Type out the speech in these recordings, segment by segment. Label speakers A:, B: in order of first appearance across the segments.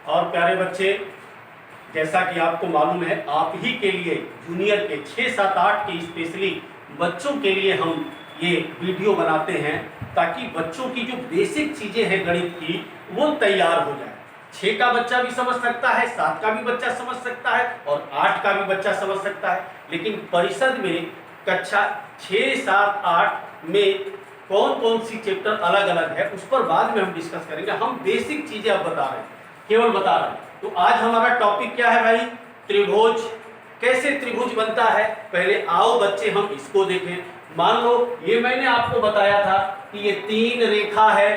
A: और प्यारे बच्चे, जैसा कि आपको मालूम है, आप ही के लिए जूनियर के 6, 7, 8 के स्पेशली बच्चों के लिए हम ये वीडियो बनाते हैं ताकि बच्चों की जो बेसिक चीज़ें हैं गणित की वो तैयार हो जाए। 6 का बच्चा भी समझ सकता है, 7 का भी बच्चा समझ सकता है और 8 का भी बच्चा समझ सकता है। लेकिन परिषद में कक्षा 6, 7, 8 में कौन कौन सी चैप्टर अलग अलग है उस पर बाद में हम डिस्कस करेंगे। हम बेसिक चीज़ें अब बता रहे हैं, केवल बता रहे हैं। तो आज हमारा टॉपिक क्या है भाई? त्रिभुज। कैसे त्रिभुज बनता है, पहले आओ बच्चे हम इसको देखें। मान लो ये मैंने आपको बताया था कि ये 3 रेखा है।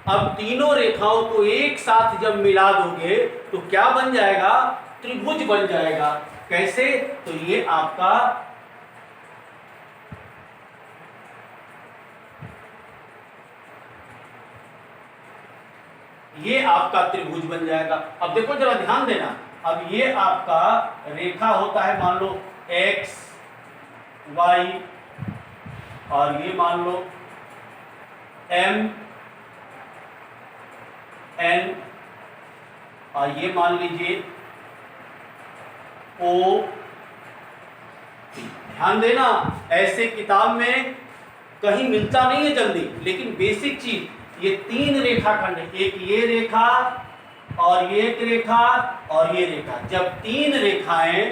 A: अब तीनों रेखाओं को एक साथ जब मिला दोगे तो क्या बन जाएगा? त्रिभुज बन जाएगा। कैसे? तो ये आपका त्रिभुज बन जाएगा। अब देखो जरा ध्यान देना, अब ये आपका रेखा होता है, मान लो x, y और ये मान लो m, n और ये मान लीजिए o। ध्यान देना, ऐसे किताब में कहीं मिलता नहीं है जल्दी, लेकिन बेसिक चीज ये 3 रेखाखंड, एक ये रेखा और ये एक रेखा और ये रेखा, जब 3 रेखाएं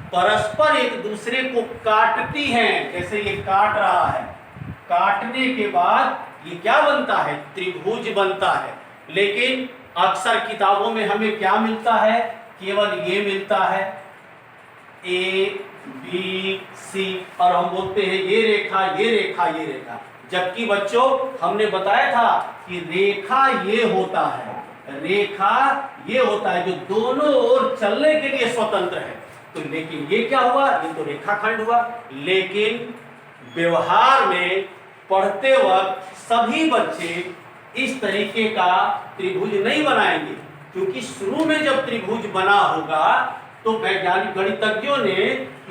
A: परस्पर एक दूसरे को काटती हैं, जैसे ये काट रहा है, काटने के बाद ये क्या बनता है? त्रिभुज बनता है। लेकिन अक्सर किताबों में हमें क्या मिलता है? केवल ये मिलता है A, B, C और हम बोलते हैं ये रेखा, ये रेखा, ये रेखा। जबकि बच्चों हमने बताया था कि रेखा ये होता है, रेखा ये होता है जो दोनों ओर चलने के लिए स्वतंत्र है। तो लेकिन ये क्या हुआ? ये तो रेखाखंड हुआ। लेकिन व्यवहार में पढ़ते वक्त सभी बच्चे इस तरीके का त्रिभुज नहीं बनाएंगे, क्योंकि शुरू में जब त्रिभुज बना होगा तो वैज्ञानिक गणितज्ञों ने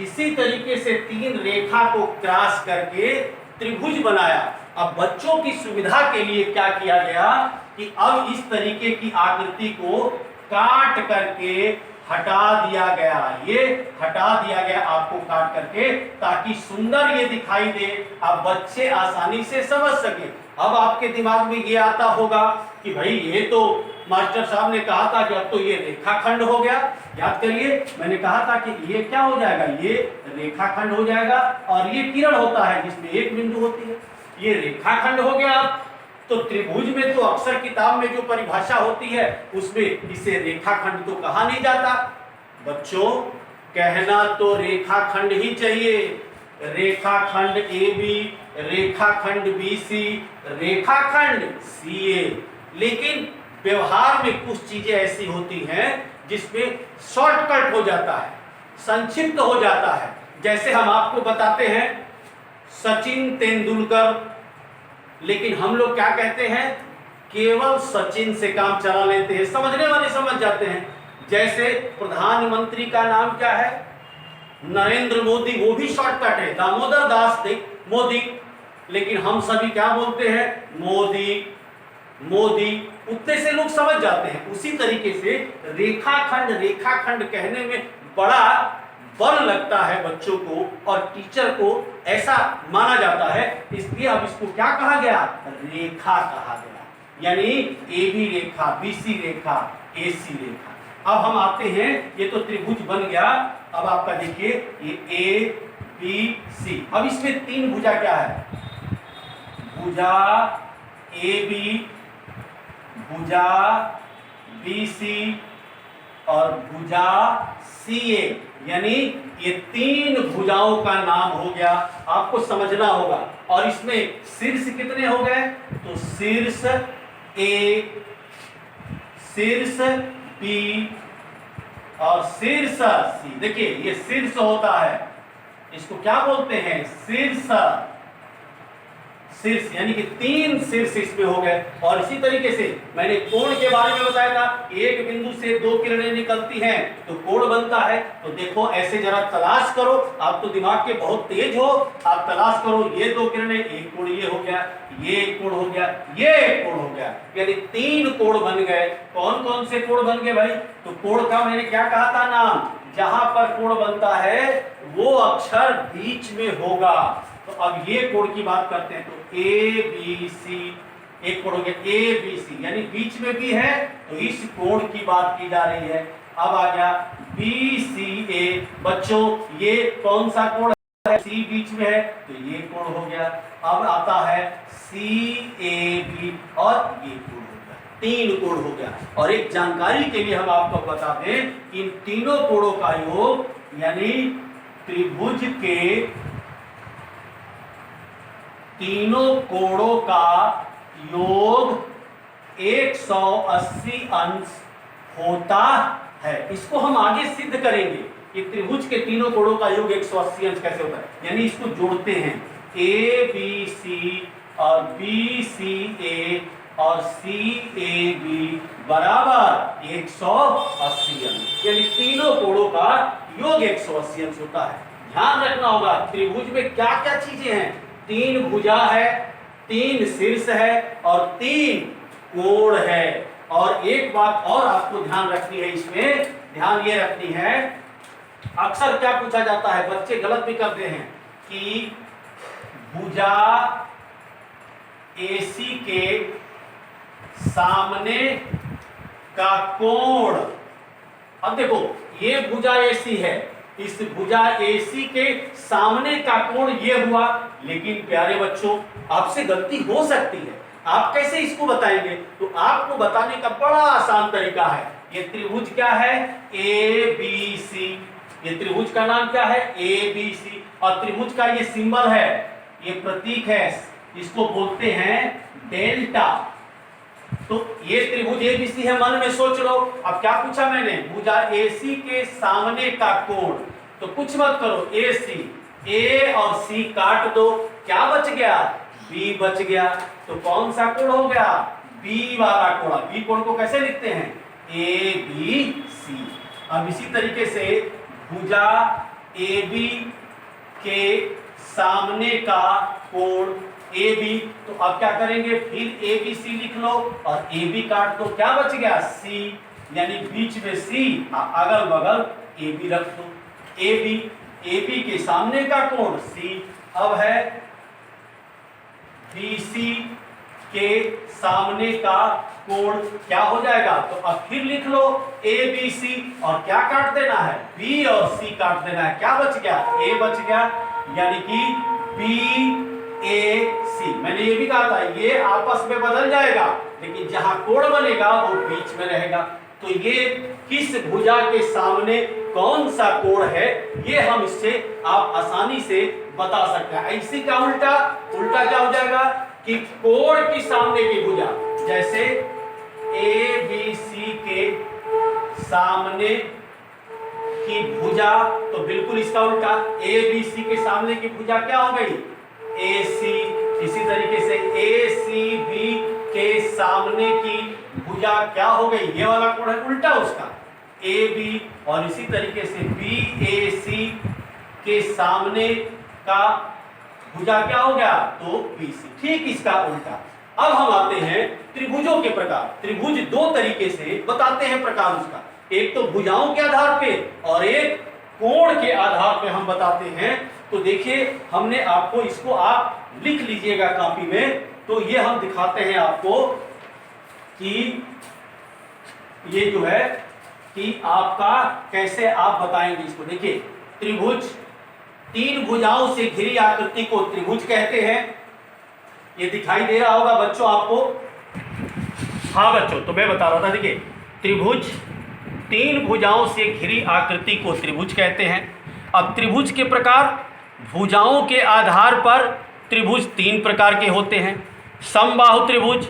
A: इसी तरीके से 3 रेखा को क्रॉस करके त्रिभुज बनाया। अब बच्चों की सुविधा के लिए क्या किया गया कि अब इस तरीके की आकृति को काट करके हटा दिया गया, ये हटा दिया गया आपको काट करके, ताकि सुंदर ये दिखाई दे, अब बच्चे आसानी से समझ सके। अब आपके दिमाग में ये आता होगा कि भाई ये तो मास्टर साहब ने कहा था कि अब तो ये रेखाखंड हो गया। याद करिए, मैंने कहा था कि ये क्या हो जाएगा? ये रेखाखंड हो जाएगा और ये किरण होता है जिसमें एक बिंदु होती है, ये रेखाखंड हो गया। तो त्रिभुज में तो अक्सर किताब में जो परिभाषा होती है उसमें इसे रेखाखंड तो कहा नहीं जाता। बच्चों कहना तो रेखाखंड ही चाहिए, रेखाखंड AB, रेखाखंड BC, रेखाखंड CA। लेकिन व्यवहार में कुछ चीजें ऐसी होती हैं जिसमें शॉर्टकट हो जाता है, संक्षिप्त हो जाता है। जैसे हम आपको बताते हैं सचिन तेंदुलकर, लेकिन हम लोग क्या कहते हैं? केवल सचिन से काम चला लेते हैं, समझने वाले समझ जाते हैं। जैसे प्रधानमंत्री का नाम क्या है? नरेंद्र मोदी, वो भी शॉर्टकट है, दामोदर दास मोदी। लेकिन हम सभी क्या बोलते हैं? मोदी मोदी, उतने से लोग समझ जाते हैं। उसी तरीके से रेखाखंड, रेखाखंड कहने में बड़ा बल लगता है बच्चों को और टीचर को ऐसा माना जाता है, इसलिए अब इसको क्या कहा गया? रेखा कहा गया। यानी AB रेखा, BC रेखा, AC रेखा। अब हम आते हैं, ये तो त्रिभुज बन गया। अब आपका देखिए ये ABC, अब इसमें 3 भुजा क्या है? भुजा AB, भुजा BC और भुजा CA, यानी ये 3 भुजाओं का नाम हो गया। आपको समझना होगा। और इसमें शीर्ष कितने हो गए? तो शीर्ष A, शीर्ष B और शीर्ष C। देखिए ये शीर्ष होता है, इसको क्या बोलते हैं? शीर्ष। शीर्ष, यानी कि 3 शीर्ष इसमें हो गए। और इसी तरीके से मैंने कोण के बारे में बताया था, एक बिंदु से 2 किरणें निकलती हैं तो कोण बनता है। तो देखो ऐसे जरा तलाश करो, आप तो दिमाग के बहुत तेज हो, आप तलाश करो, ये 2 किरणें, एक कोण ये हो गया, ये एक कोण हो गया, ये एक कोण हो गया, यानी 3 कोण बन गए। कौन कौन से कोण बन गए भाई? तो कोण का मैंने क्या कहा था नाम? जहां पर कोण बनता है वो अक्षर बीच में होगा। तो अब ये कोण की बात करते हैं, तो ए बी सी, एक कोण हो गया ए बी सी, यानी बीच में भी है तो इस कोण की बात की जा रही है। अब आ गया बी सी ए, बच्चों ये कौन सा कोण है? सी बीच में है तो ये कोण हो गया। अब आता है सी ए बी और ये कोण हो गया, 3 कोण हो गया। और एक जानकारी के लिए हम आपको बता दें कि इन तीनों कोणों का योग, यानी त्रिभुज के तीनों कोणों का योग 180 अंश होता है। इसको हम आगे सिद्ध करेंगे कि त्रिभुज के तीनों कोणों का योग 180 अंश कैसे होता है, यानी इसको जोड़ते हैं ए बी सी और बी सी ए और सी ए बी बराबर 180 अंश, यानी तीनों कोणों का योग 180 अंश होता है। ध्यान रखना होगा त्रिभुज में क्या क्या चीजें हैं, 3 भुजा है, 3 शीर्ष है और 3 कोण है। और एक बात और आपको ध्यान रखनी है, इसमें ध्यान ये रखनी है, अक्सर क्या पूछा जाता है, बच्चे गलत भी करते हैं कि भुजा AC के सामने का कोण। अब देखो ये भुजा AC है, इस भुजा AC के सामने का कोण ये हुआ, लेकिन प्यारे बच्चों आपसे गलती हो सकती है, आप कैसे इसको बताएंगे? तो आपको बताने का बड़ा आसान तरीका है। ये त्रिभुज क्या है? ABC, ये त्रिभुज का नाम क्या है? ABC, और त्रिभुज का ये सिंबल है, ये प्रतीक है, इसको बोलते हैं डेल्टा। तो ये त्रिभुज ABC है, मन में सोच लो। अब क्या पूछा मैंने? भुजा AC के सामने का कोण, तो कुछ मत करो, AC, A और C काट दो, क्या बच गया? B बच गया। तो कौन सा कोण हो गया? B वाला कोण। B कोण को कैसे लिखते हैं? ABC। अब इसी तरीके से भुजा AB के सामने का कोण AB, तो अब क्या करेंगे? फिर ABC लिख लो और AB काट दो, क्या बच गया? C, यानी बीच में C, अगल बगल AB रख दो। AB के सामने का कोण C। अब है BC के सामने का कोण, क्या हो जाएगा? तो अब फिर लिख लो ABC और क्या काट देना है? B और C काट देना है, क्या बच गया? A बच गया, यानी कि BAC। मैंने ये भी कहा था ये आपस में बदल जाएगा, लेकिन जहां कोण बनेगा वो बीच में रहेगा। तो ये किस भुजा के सामने कौन सा कोण है, ये हम इससे आप आसानी से बता सकते हैं। इसी का उल्टा क्या हो जाएगा कि कोण के सामने की भुजा, जैसे ABC के सामने की भुजा, तो बिल्कुल इसका उल्टा ABC के सामने की भुजा क्या हो गई? AC। इसी तरीके से ACB के सामने की भुजा क्या हो गई? ये वाला कोण है उल्टा उसका, AB। और इसी तरीके से BAC के सामने का भुजा क्या हो गया? तो BC, ठीक इसका उल्टा। अब हम आते हैं त्रिभुजों के प्रकार। त्रिभुज 2 तरीके से बताते हैं प्रकार उसका, एक तो भुजाओं के आधार पे और एक कोण के आधार पे हम बताते हैं। तो देखिए हमने आपको, इसको आप लिख लीजिएगा कॉपी में, तो ये हम दिखाते हैं आपको कि ये जो है कि आपका कैसे आप बताएंगे इसको। देखिए त्रिभुज, 3 भुजाओं से घिरी आकृति को त्रिभुज कहते हैं। ये दिखाई दे रहा होगा बच्चों आपको? हाँ बच्चों, तो मैं बता रहा था, देखिए त्रिभुज 3 भुजाओं से घिरी आकृति को त्रिभुज कहते हैं। अब त्रिभुज के प्रकार, भुजाओं के आधार पर त्रिभुज 3 प्रकार के होते हैं। समबाहु त्रिभुज,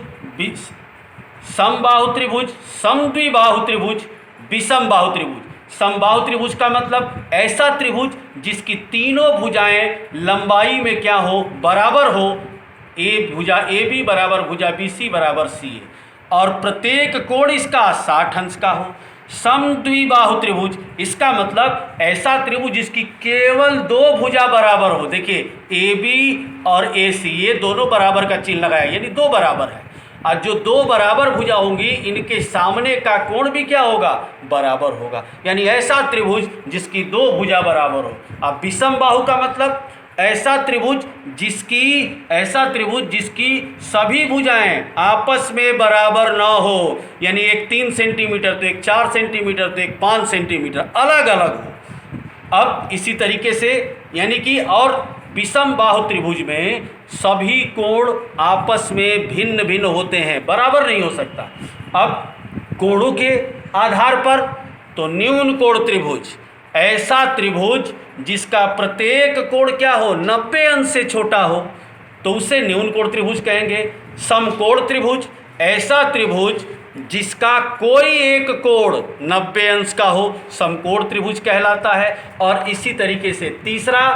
A: समबाहु त्रिभुज, समद्विबाहु त्रिभुज, विषम बाहु त्रिभुज। समबाहु त्रिभुज का मतलब ऐसा त्रिभुज जिसकी तीनों भुजाएं लंबाई में क्या हो? बराबर हो, ए भुजा ए बी बराबर भुजा बी सी बराबर सी ए, और प्रत्येक कोण इसका 60 अंश का हो। समद्विबाहु त्रिभुज, इसका मतलब ऐसा त्रिभुज जिसकी केवल 2 भुजा बराबर हो। देखिए ए बी और ए सी ये दोनों बराबर का चिन्ह लगाया, यानी 2 बराबर है। और जो 2 बराबर भुजा होंगी इनके सामने का कोण भी क्या होगा, बराबर होगा। यानी ऐसा त्रिभुज जिसकी 2 भुजा बराबर हो। अब विषम बाहु का मतलब ऐसा त्रिभुज जिसकी सभी भुजाएं आपस में बराबर न हो, यानी एक 3 सेंटीमीटर तो एक 4 सेंटीमीटर तो एक 5 सेंटीमीटर अलग अलग हो। अब इसी तरीके से यानी कि और विषम बाहु त्रिभुज में सभी कोण आपस में भिन्न भिन्न होते हैं, बराबर नहीं हो सकता। अब कोणों के आधार पर तो न्यून कोण त्रिभुज, ऐसा त्रिभुज जिसका प्रत्येक कोण क्या हो, 90 अंश से छोटा हो, तो उसे न्यून कोण त्रिभुज कहेंगे। समकोण त्रिभुज, ऐसा त्रिभुज जिसका कोई एक कोण 90 अंश का हो, समकोण त्रिभुज कहलाता है। और इसी तरीके से तीसरा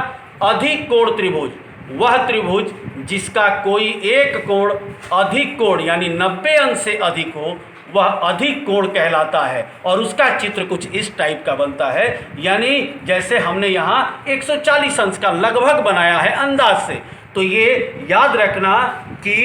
A: अधिक कोण त्रिभुज, वह त्रिभुज जिसका कोई एक कोण अधिक कोण यानी 90 अंश से अधिक हो, वह अधिक कोण कहलाता है। और उसका चित्र कुछ इस टाइप का बनता है, यानी जैसे हमने यहाँ 140 अंश का लगभग बनाया है अंदाज से। तो ये याद रखना कि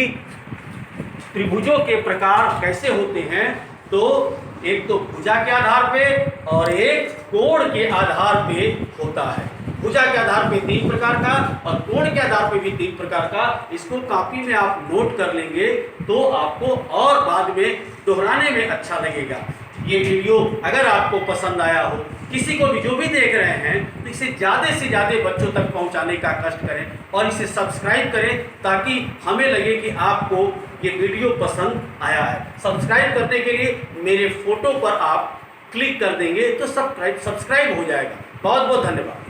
A: त्रिभुजों के प्रकार कैसे होते हैं, तो एक तो भुजा के आधार पे और एक कोण के आधार पे होता है। भुजा के आधार पे 3 प्रकार का और कोण के आधार पे भी 3 प्रकार का। इसको कॉपी में आप नोट कर लेंगे तो आपको और बाद में दोहराने में अच्छा लगेगा। ये वीडियो अगर आपको पसंद आया हो, किसी को भी जो भी देख रहे हैं, तो इसे ज़्यादा से ज़्यादा बच्चों तक पहुंचाने का कष्ट करें और इसे सब्सक्राइब करें, ताकि हमें लगे कि आपको ये वीडियो पसंद आया है। सब्सक्राइब करने के लिए मेरे फोटो पर आप क्लिक कर देंगे तो सब्सक्राइब हो जाएगा। बहुत बहुत धन्यवाद।